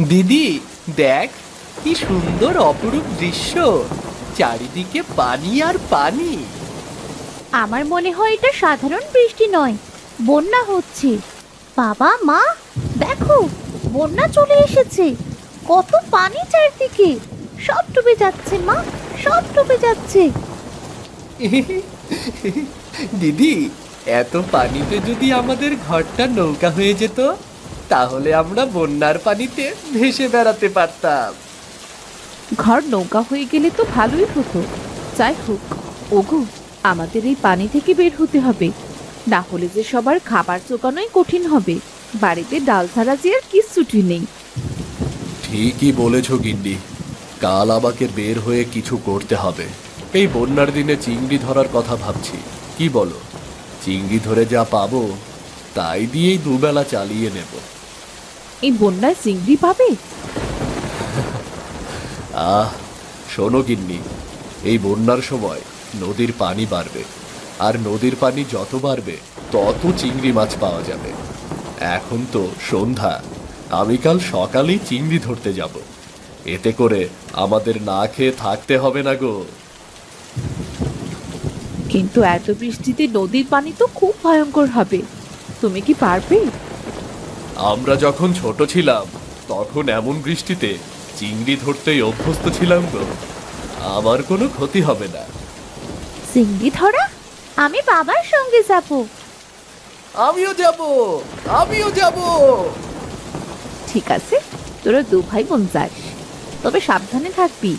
দিদি, দেখ কি সুন্দর অপরূপ দৃশ্য। চারিদিকে পানি আর পানি। আমার মনে হয় এটা সাধারণ বৃষ্টি নয়, বন্যা হচ্ছে। বাবা মা, দেখো, বন্যা চলে এসেছে। কত পানি চারদিকে, সব ডুবে যাচ্ছে মা, সব ডুবে যাচ্ছে। দিদি, এত পানিতে যদি আমাদের ঘরটা নৌকা হয়ে যেত, তাহলে আমরা বন্যার পানিতে ভেসে বেড়াতে পারতাম। ঘর নৌকা হয়ে গেলে তো ভালোই হতো। যাই হোক, ওগো, আমাদের এই পানি থেকে বের হতে হবে, না হলে যে সবার খাবার জোগানোই কঠিন হবে। বাড়িতে ডাল ছাড়া যে আর কিচ্ছুটি নেই। ঠিকই বলেছ গিন্নি, কাল আমাকে বের হয়ে কিছু করতে হবে। এই বন্যার দিনে চিংড়ি ধরার কথা ভাবছি, কি বলো? চিংড়ি ধরে যা পাবো তাই দিয়েই দুবেলা চালিয়ে নেব। এই বন্যায় চিংড়ি পাবে? আহ, শোনো গিন্নি, এই বন্যার সময় নদীর পানি বাড়বে, আর নদীর পানি যত বাড়বে তত চিংড়ি মাছ পাওয়া যাবে। এখন তো সন্ধ্যা, আমি কাল সকালেই চিংড়ি ধরতে যাব। এতে করে আমাদের না খেয়ে থাকতে হবে না গো। কিন্তু এত বৃষ্টিতে নদীর পানি তো খুব ভয়ঙ্কর হবে, তুমি কি পারবে? আমরা যখন ছোট ছিলাম তখন এমন বৃষ্টিতে চিংড়ি ধরতেই অভ্যস্ত ছিলাম গো। আমার কোনো ক্ষতি হবে না। চিংড়ি ধরা? আমি বাবার সঙ্গে যাব। আমিও যাব, আমিও যাব। ঠিক আছে, তোরা দু ভাই বোন যাস, তবে সাবধানে থাকবি।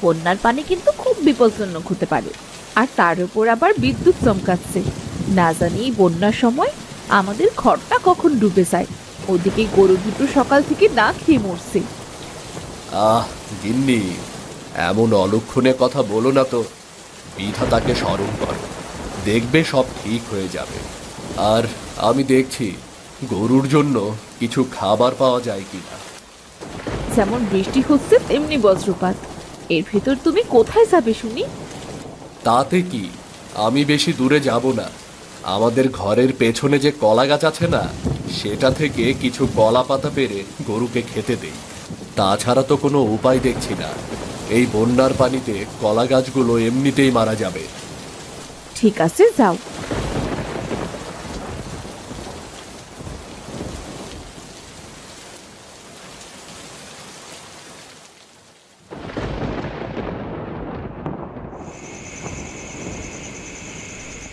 বন্যার পানি কিন্তু খুব বিপজ্জনক হতে পারে, আর তার উপর আবার বিদ্যুৎ চমকাচ্ছে। না জানি এই বন্যার সময় আমাদের ঘরটা কখন ডুবে যায়। ওদিকে গরু দুটো সকাল থেকে না খেয়ে মরছে। আহ গিন্নি, এমন অলক্ষণে কথা বলো না তো। বিধাতাকে স্মরণ করো, দেখবে সব ঠিক হয়ে যাবে। আর আমি দেখছি গরুর জন্য কিছু খাবার পাওয়া যায় কিনা। যেমন বৃষ্টি হচ্ছে তেমনি বজ্রপাত, এর ভেতর তুমি কোথায় যাবে শুনি? তাতে কি, আমি বেশি দূরে যাব না। আমাদের ঘরের পেছনে যে কলা গাছ আছে না, সেটা থেকে কিছু কলা পাতা পেড়ে গরুকে খেতে দেই। তাছাড়া তো কোনো উপায় দেখছি না। এই বন্যার পানিতে কলা গাছগুলো এমনিতেই মারা যাবে। ঠিক আছে, যাও।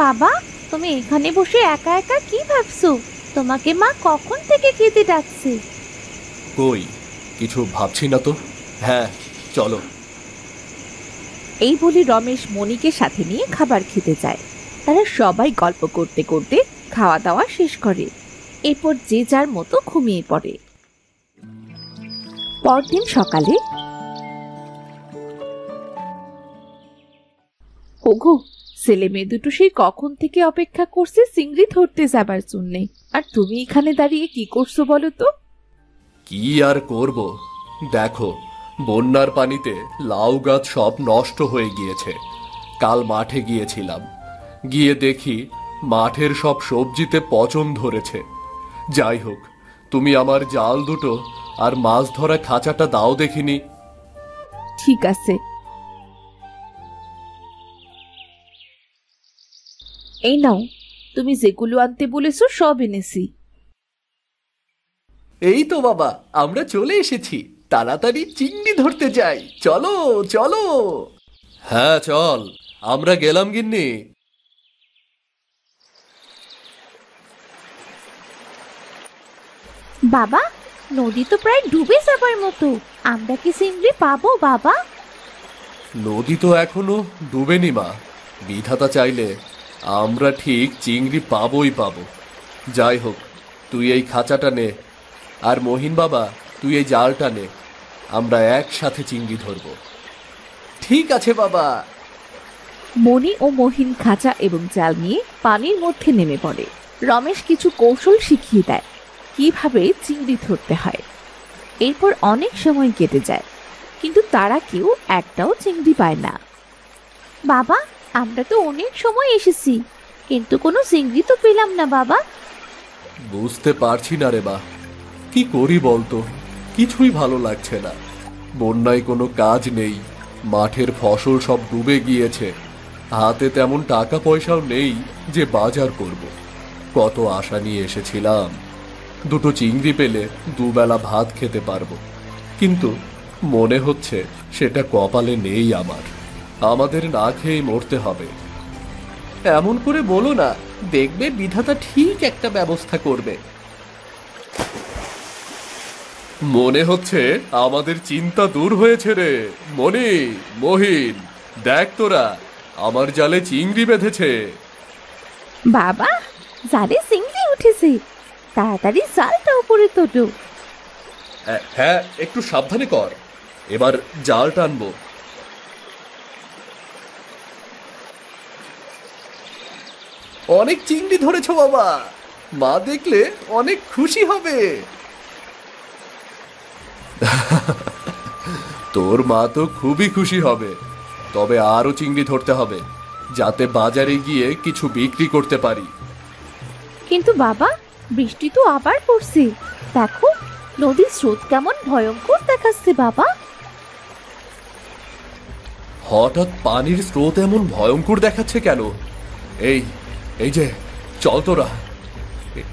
বাবা, তুমি এখানে বসে একা একা কি ভাবছো? তোমাকে মা কখন থেকে খেতে ডাকছে। কই, কিছু ভাবছি না তো। হ্যাঁ, চলো। এই বলে রমেশ মণিকে সাথে নিয়ে খাবার খেতে যায়। তারা সবাই গল্প করতে করতে খাওয়া দাওয়া শেষ করে। এরপর যে যার মতো ঘুমিয়ে পড়ে। পরদিন সকালে, ওগো, ছেলে মেয়ে দুটো সেই কখন থেকে অপেক্ষা করছে চিংড়ি ধরতে যাবার জন্যে, আর তুমি এখানে দাঁড়িয়ে কি করছো বলো তো? কি আর করব, দেখো, বন্যার পানিতে লাউ গাছ সব নষ্ট হয়ে গিয়েছে। কাল মাঠে গিয়েছিলাম, গিয়ে দেখি মাঠের সব সবজিতে পচন ধরেছে। যাই হোক, তুমি আমার জাল দুটো আর মাছ ধরা খাঁচাটা দাও দেখিনি। ঠিক আছে, এই নাও, তুমি যেগুলো আনতে বলেছো সব এনেছি। এই তো বাবা, আমরা চলে এসেছি। তাড়াতাড়ি চিংড়ি ধরতে যাই, চলো চলো। হ্যাঁ চল, আমরা গেলাম গিন্নি। বাবা, নদী তো প্রায় ডুবে যাবার মতো। আমরা কি চিংড়ি পাবো বাবা? নদী তো এখনো ডুবেনি মা। বিধাতা চাইলে আমরা ঠিক চিংড়ি পাবোই পাবো। যাই হোক, তুই এই খাঁচাটা নে, আর মহিন বাবা তুই এই জালটা নে। আমরা একসাথে চিংড়ি ধরবো। ঠিক আছে বাবা। মণি ও মহিন খাঁচা এবং জাল নিয়ে পানির মধ্যে নেমে পড়ে। রমেশ কিছু কৌশল শিখিয়ে দেয় কিভাবে চিংড়ি ধরতে হয়। এরপর অনেক সময় কেটে যায়, কিন্তু তারা কেউ একটাও চিংড়ি পায় না। বাবা, আমরা তো অনেক সময় এসেছি, কিন্তু কোনো চিংড়ি তো পেলাম না বাবা। বুঝতে পারছি না রে বা, কি করি বলতো। কিছুই ভালো লাগছে না। বন্যায় কোনো কাজ নেই, মাঠের ফসল সব ডুবে গিয়েছে, হাতে তেমন টাকা পয়সাও নেই যে বাজার করব। কত আশা নিয়ে এসেছিলাম, দুটো চিংড়ি পেলে দুবেলা ভাত খেতে পারবো, কিন্তু মনে হচ্ছে সেটা কপালে নেই। আমাদের না খেয়েই মরতে হবে। এমন করে বলো না, দেখবে বিধাতা ঠিক একটা ব্যবস্থা করবে। মনে হচ্ছে আমাদের চিন্তা দূর হয়েছে রে। মনি, মহিন, দেখ তোরা, আমার জালে চিংড়ি বেঁধেছে। বাবা, জালে চিংড়ি উঠেছে, তাড়াতাড়ি জালটা উপরে তোলো। হ্যাঁ, একটু সাবধানে কর, এবার জাল টানবো। অনেক চিংড়ি ধরেছ বাবা, মা দেখলে অনেক খুশি হবে। তোর মা তো খুবই খুশি হবে, তবে আরো চিংড়ি ধরতে হবে, যাতে বাজারে গিয়ে কিছু বিক্রি করতে পারি। কিন্তু বাবা, বৃষ্টি তো আবার পড়ছে, দেখো নদীর স্রোত কেমন ভয়ঙ্কর দেখাচ্ছে বাবা। হঠাৎ পানির স্রোত এমন ভয়ঙ্কর দেখাচ্ছে কেন? এই এই যে, চল তোরা,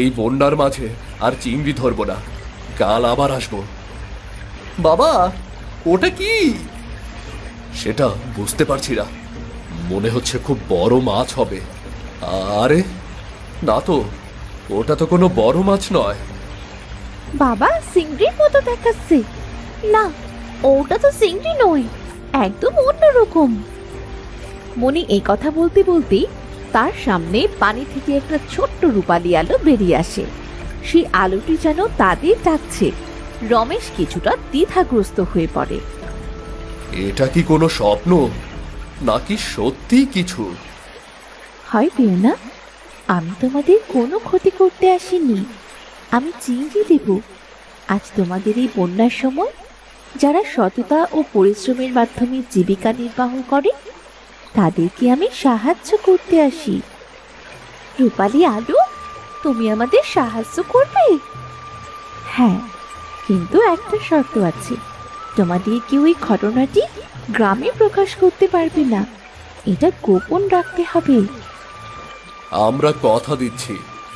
এই বন্যার মাঝে আর চিংড়ি ধরবো না, কাল আবার আসবো। বাবা, ওটা কি? সেটা বুঝতে পারছি না, মনে হচ্ছে খুব বড় মাছ হবে। আরে না তো, ওটা তো কোনো বড় মাছ নয়। বাবা, চিংড়ির মতো দেখাচ্ছে। না, ওটা তো চিংড়ি নয়, একদম অন্যরকম। মনি এই কথা বলতে বলতেই তার সামনে পানি থেকে একটা ছোট্ট রূপালী আলো বেরিয়ে আসে। সেই আলোটি যেন তাদের ডাকছে। রমেশ কিছুটা দ্বিধাগ্রস্ত হয়ে পড়ে। এটা কি কোনো স্বপ্ন, নাকি সত্যি কিছু? হয় পেও না, আমি তোমাদের কোনো ক্ষতি করতে আসিনি, আমি চিংড়ি দেব। আজ তোমাদের এই বন্যার সময় যারা সততা ও পরিশ্রমের মাধ্যমে জীবিকা নির্বাহ করে, তাদেরকে আমি সাহায্য করতে আসি। রূপালী আলো, তুমি আমাদের সাহায্য করবে? হ্যাঁ, কিন্তু একটা শর্ত আছে, তোমাদের কেউ এই ঘটনাটি গ্রামে প্রকাশ করতে পারবে না, এটা গোপন রাখতে হবে। আমরা কথা দিচ্ছি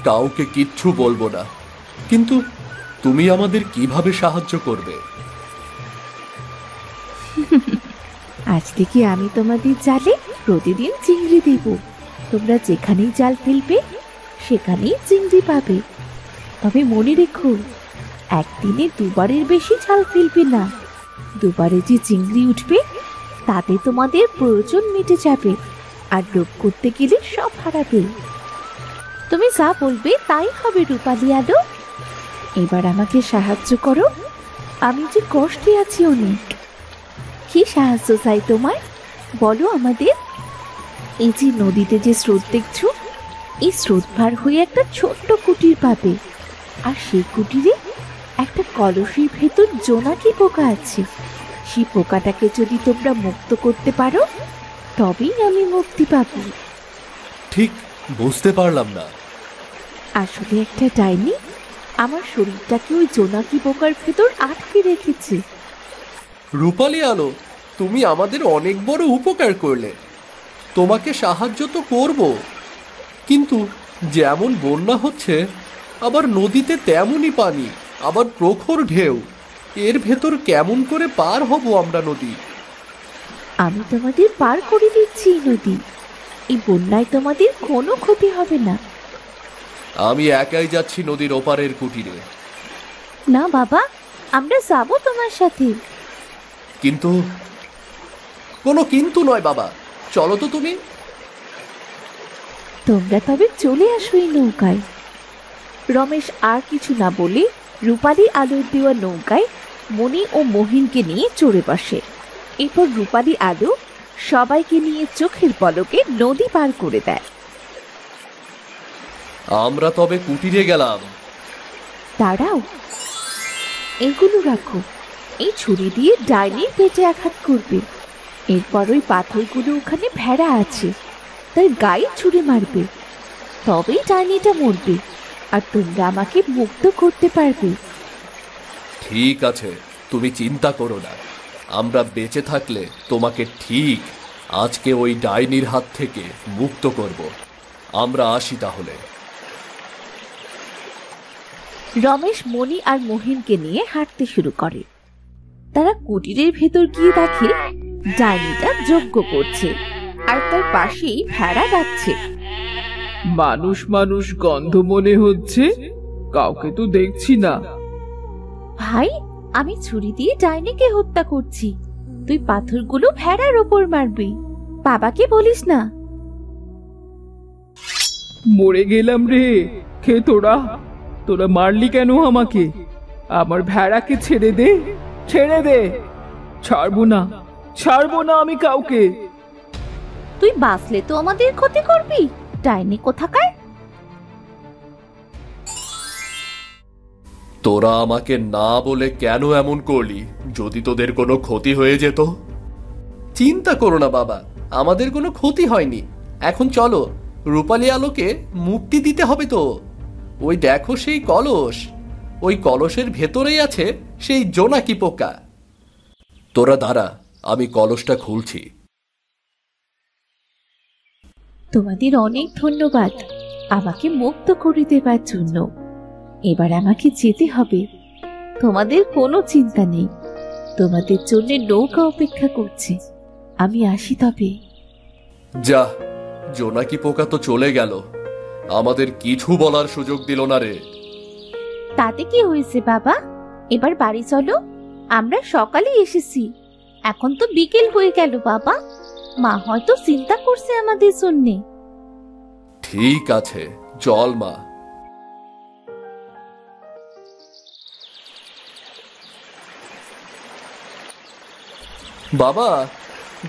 কাউকে কিচ্ছু বলবো না, কিন্তু তুমি আমাদের কিভাবে সাহায্য করবে? আজ থেকে আমি তোমাদের জালে প্রতিদিন চিংড়ি দেব। তোমরা যেখানেই জাল ফেলবে সেখানেই চিংড়ি পাবে। তবে মনে রেখো, একদিনে দুবারের বেশি জাল ফেলবে না। দুবারে যে চিংড়ি উঠবে তাতে তোমাদের প্রয়োজন মিটে যাবে, আর লোভ করতে গেলে সব হারাবে। তুমি যা বলবে তাই হবে রূপালী আলো। এবার আমাকে সাহায্য করো, আমি যে কষ্টে আছি অনেক। কি সাহায্য চাই তোমার, বলো আমাদের। এই যে নদীতে যে স্রোত দেখছো, এই স্রোত পার হয়ে একটা ছোট্ট কুটির পাবে, আর সেই কুটিরে একটা কলসির ভেতর জোনাকি পোকা আছে। সেই পোকাটাকে যদি তোমরা মুক্ত করতে পারো, তবেই আমি মুক্তি পাবো। ঠিক বুঝতে পারলাম না। আসলে একটা ডাইনি আমার শরীরটাকে ওই জোনাকি পোকার ভেতর আটকে রেখেছে। রূপালী আলো, তুমি আমাদের অনেক বড় উপকার করলে, তোমাকে সাহায্য তো করব, কিন্তু যেমন বন্যা হচ্ছে, আবার নদীতে তেমনই পানি, আবার প্রখর ঢেউ, এর ভেতর কেমন করে পার হব আমরা নদী? আমি তোমাদের পার করে দিচ্ছি এই নদী, এই বন্যায় তোমাদের কোনো ক্ষতি হবে না। আমি একাই যাচ্ছি নদীর ওপারের কুটিরে। না বাবা, আমরা যাবো তোমার সাথে। কিন্তু কোনো কিন্তু নয় বাবা, চলো তো তুমি। তোমরা তবে চলে আসো এই নৌকায়। রমেশ আর কিছু না বলে রূপালী আলোর দেওয়া নৌকায় মণি ও মহিনকে নিয়ে চড়ে বসে। এরপর রূপালী আলো সবাইকে নিয়ে চোখের পলকে নদী পার করে দেয়। আমরা তবে কুটিরে গেলাম। দাঁড়াও, এগুলো রাখো, এই ছুরি দিয়ে ডাইনির পেটে আঘাত করবে। এরপর ওই পাথরগুলো ওখানে ভেড়া আছে, তাই গায়ে ছুরি মারবে, তবেই ডাইনিটা মরবে, আর তোমরা আমাকে মুক্ত করতে পারবে। ঠিক আছে, তুমি চিন্তা করো না। আমরা বেঁচে থাকলে তোমাকে ঠিক আজকে ওই ডাইনির হাত থেকে মুক্ত করব। আমরা আসি তাহলে। রমেশ মণি আর মহিনকে নিয়ে হাঁটতে শুরু করে। তারা কুটিরের ভেতর গিয়ে দেখে ডাইনিটা যজ্ঞ করছে আর তার পাশেই ভেড়া যাচ্ছে। মানুষ মানুষ গন্ধ মনে হচ্ছে, কাউকে তো দেখছি না। ভাই, আমি ছুরি দিয়ে ডাইনিকে হত্যা করছি। তুই পাথরগুলো ভেড়ার ওপর মারবি। বাবাকে বলিস না। মরে গেলাম রে। খে তোরা তোরা মারলি কেন আমাকে? আমার ভেড়াকে ছেড়ে দে, ছেড়ে দে। ছাড়বো না, ছাড়বো না আমি কাউকে। তুই বাঁচলে তো আমাদের ক্ষতি করবি, ডাইনি কোথাকার। তোরা আমাকে না বলে কেন এমন করলি? যদি তোদের কোনো ক্ষতি হয়ে যেত। চিন্তা করো না বাবা, আমাদের কোনো ক্ষতি হয়নি। এখন চলো, রূপালী আলোকে মুক্তি দিতে হবে তো। ওই দেখো সেই কলস, ওই কলসের ভেতরেই আছে সেই জোনাকি পোকা। তোরা দাঁড়া, আমি কলসটা খুলছি। তোমাদের অনেক ধন্যবাদ আমাকে মুক্ত করে দেবার জন্য। এবার আমাকে যেতে হবে। তোমাদের কোনো চিন্তা নেই, তোমাদের জন্য নৌকা অপেক্ষা করছে। আমি আসি তবে। যা, জোনাকি পোকা তো চলে গেল, আমাদের কিছু বলার সুযোগ দিল না রে। তাতে কি হয়েছে বাবা? এবার বাড়ি চলো। আমরা সকালে এসেছি, এখন তো বিকেল হয়ে গেল বাবা। মা হয়তো চিন্তা করছে আমাদের জন্যে। ঠিক আছে, চল মা। বাবা,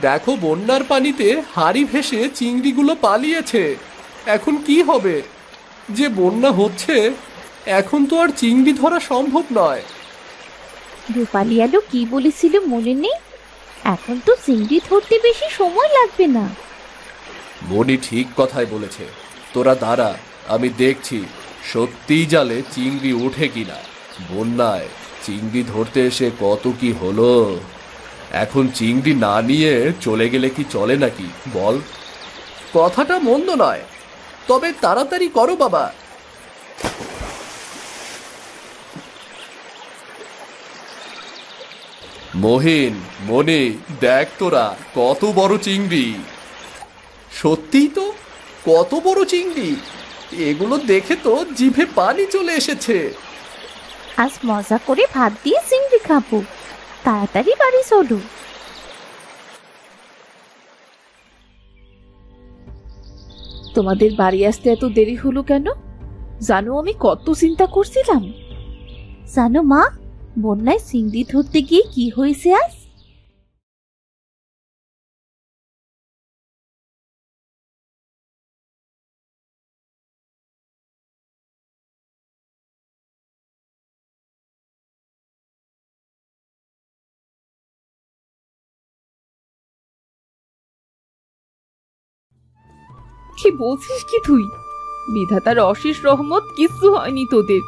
দেখো বন্যার পানিতে হাড়ি ভেসে চিংড়িগুলো পালিয়েছে। এখন কি হবে? যে বন্যা হচ্ছে, এখন তো আর চিংড়ি ধরা সম্ভব নয়। রূপালী আলো কি বলেছিল মনে নেই? এখন তো চিংড়ি ধরতে বেশি সময় লাগবে না। মনি ঠিক কথাই বলেছে। তোরা দাঁড়া, আমি দেখছি সত্যিই জালে চিংড়ি ওঠে কিনা। বন্যায় চিংড়ি ধরতে এসে কত কি হলো। এখন চিংড়ি না নিয়ে চলে গেলে কি চলে নাকি বল? কথাটা মন্দ নয়, তবে তাড়াতাড়ি করো বাবা। মহিন, মনি, দেখ তোরা কত বড় চিংড়ি। সত্যিই তো, কত বড় চিংড়ি। এগুলো দেখে তো জিভে পানি চলে এসেছে। আজ মজা করে ভাত দিয়ে চিংড়ি খাবো। তাড়াতাড়ি বাড়ি চলো। তোমাদের বাড়ি আসতে এত দেরি হলো কেন? জানো আমি কত চিন্তা করছিলাম। জানো মা, বন্যায় চিংড়ি ধরতে গিয়ে কি হয়েছে আজ? কি বলছিস কি তুই? বিধাতার অশেষ রহমত কিছু হয়নি তোদের।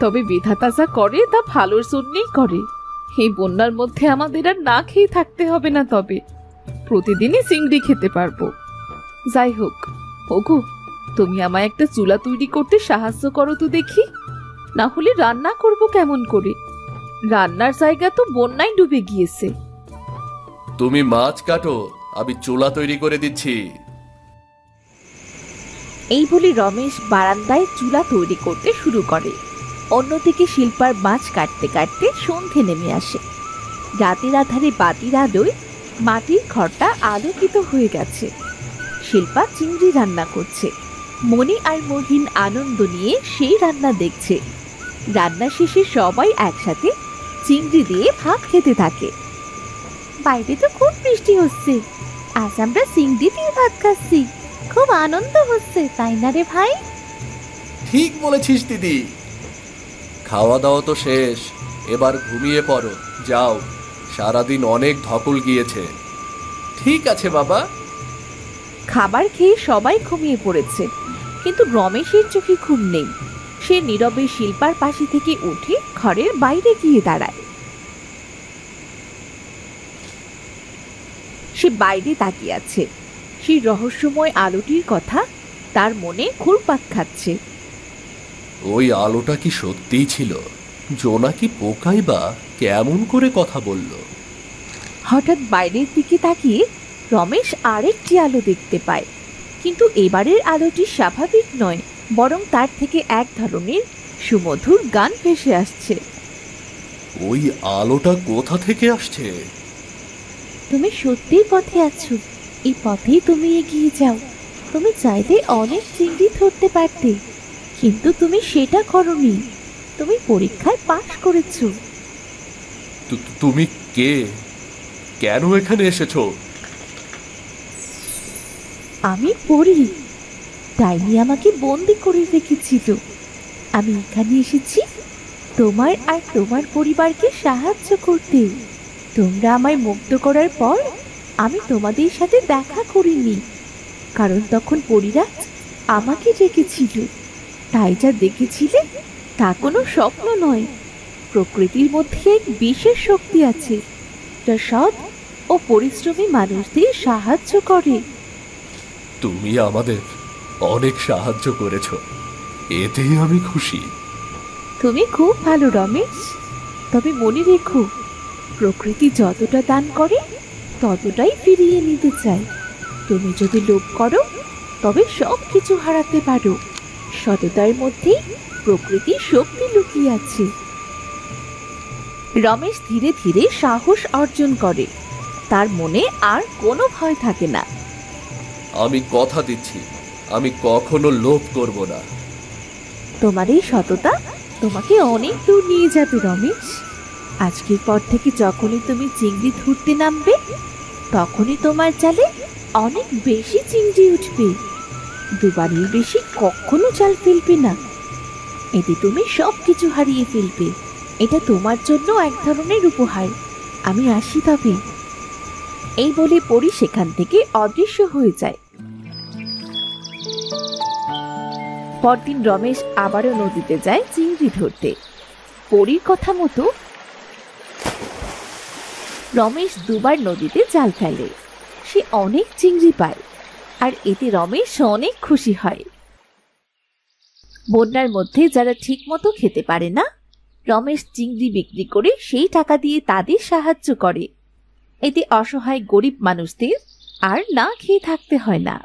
তবে বিধাতা যা করে তা ভালোর জন্যই করে। এই বন্যার মধ্যে আমাদের আর না খেয়ে থাকতে হবে না, তবে প্রতিদিনই চিংড়ি খেতে পারবো। যাই হোক, ওগো তুমি আমায় একটা চুলা তৈরি করতে সাহায্য করো তো দেখি। না হলে রান্না করব কেমন করে? রান্নার জায়গা তো বন্যায় ডুবে গিয়েছে। তুমি মাছ কাটো, আমি চুলা তৈরি করে দিচ্ছি। এই বলে রমেশ বারান্দায় চুলা তৈরি করতে শুরু করে। অন্যদিকে শিল্পার মাছ কাটতে কাটতে সন্ধে নেমে আসে। রাতের আধারে বাতির আলোয় মাটির ঘরটা আলোকিত হয়ে গেছে। শিল্পা চিংড়ি রান্না করছে। মণি আর মহিন আনন্দ নিয়ে সেই রান্না দেখছে। রান্না শেষে সবাই একসাথে চিংড়ি দিয়ে ভাত খেতে থাকে। বাইরে তো খুব বৃষ্টি হচ্ছে, আজ আমরা চিংড়ি দিয়ে ভাত খাচ্ছি। খুব আনন্দ হচ্ছে, তাই না রে ভাই? ঠিক বলেছিস দিদি। খাওয়া দাওয়া তো শেষ, এবার ঘুমিয়ে পড়ো। যাও, সারাদিন অনেক ধকল গিয়েছে। ঠিক আছে বাবা। খাবার খেয়ে সবাই ঘুমিয়ে পড়েছে, কিন্তু রমেশের চোখে ঘুম নেই। সে নীরবে শিল্পার পাশে থেকে উঠে ঘরের বাইরে গিয়ে দাঁড়ায়। সে বাইরে তাকিয়ে আছে। সেই রহস্যময় আলোটির কথা তার মনে ঘুরপাক খাচ্ছে। ওই আলোটা কি সত্যিই ছিল? জোনাকি পোকাই বা কেমন করে কথা বলল? হঠাৎ বাইরের দিকে তাকিয়ে রমেশ আরেকটি আলো দেখতে পায়, কিন্তু এবারের আলোটি স্বাভাবিক নয়, বরং তার থেকে এক ধরনের সুমধুর গান ভেসে আসছে। ওই আলোটা কোথা থেকে আসছে? তুমি সত্যিই পথে আছো, এই পথেই তুমি এগিয়ে যাও। তুমি চাইলে অনেক চিংড়ি ধরতে পারতে, কিন্তু তুমি সেটা করোনি। তুমি পরীক্ষায় পাশ করেছো। তুমি কে? কেন এখানে এসেছো? আমি পড়ি। ডাইনি আমাকে বন্দি করে রেখেছিল। আমি এখানে এসেছি তোমার আর তোমার পরিবারকে সাহায্য করতে। তোমরা আমায় মুক্ত করার পর আমি তোমাদের সাথে দেখা করিনি, কারণ তখন পরিরাজ আমাকে রেখেছিল। তাই যা দেখেছিলে তা কোনো স্বপ্ন নয়। প্রকৃতির মধ্যে এক বিশেষ শক্তি আছে, যা সৎ ও পরিশ্রমী মানুষদের সাহায্য করে। তুমি আমাদের অনেক সাহায্য করেছো, এতেই আমি খুশি। তুমি খুব ভালো রমেশ। তবে মনে রেখো, প্রকৃতি যতটা দান করে ততটাই ফিরিয়ে নিতে চায়। তুমি যদি লোভ করো তবে সব কিছু হারাতে পারো। সততার মধ্যেই প্রকৃতির শক্তি লুকিয়ে আছে। রমেশ ধীরে ধীরে সাহস অর্জন করে। তার মনে আর কোনো ভয় থাকে না। আমি কথা দিচ্ছি, আমি কখনো লোভ করব না। তোমার এই সততা তোমাকে অনেক দূর নিয়ে যাবে রমেশ। আজকের পর থেকে যখনই তুমি চিংড়ি ধরতে নামবে, তখনই তোমার জালে অনেক বেশি চিংড়ি উঠবে। দুবারের বেশি কখনো জাল ফেলবে না। এতে তুমি সব কিছু হারিয়ে ফেলবে। এটা তোমার জন্য এক ধরনের উপহার। আমি আসি তবে। এই বলে পরী সেখান থেকে অদৃশ্য হয়ে যায়। পরদিন রমেশ আবারও নদীতে যায় চিংড়ি ধরতে। পরীর কথা মতো রমেশ দুবার নদীতে জাল ফেলে। সে অনেক চিংড়ি পায়, আর এতে রমেশ অনেক খুশি হয়। বন্যার মধ্যে যারা ঠিক মতো খেতে পারে না, রমেশ চিংড়ি বিক্রি করে সেই টাকা দিয়ে তাদের সাহায্য করে। এতে অসহায় গরিব মানুষদের আর না খেয়ে থাকতে হয় না।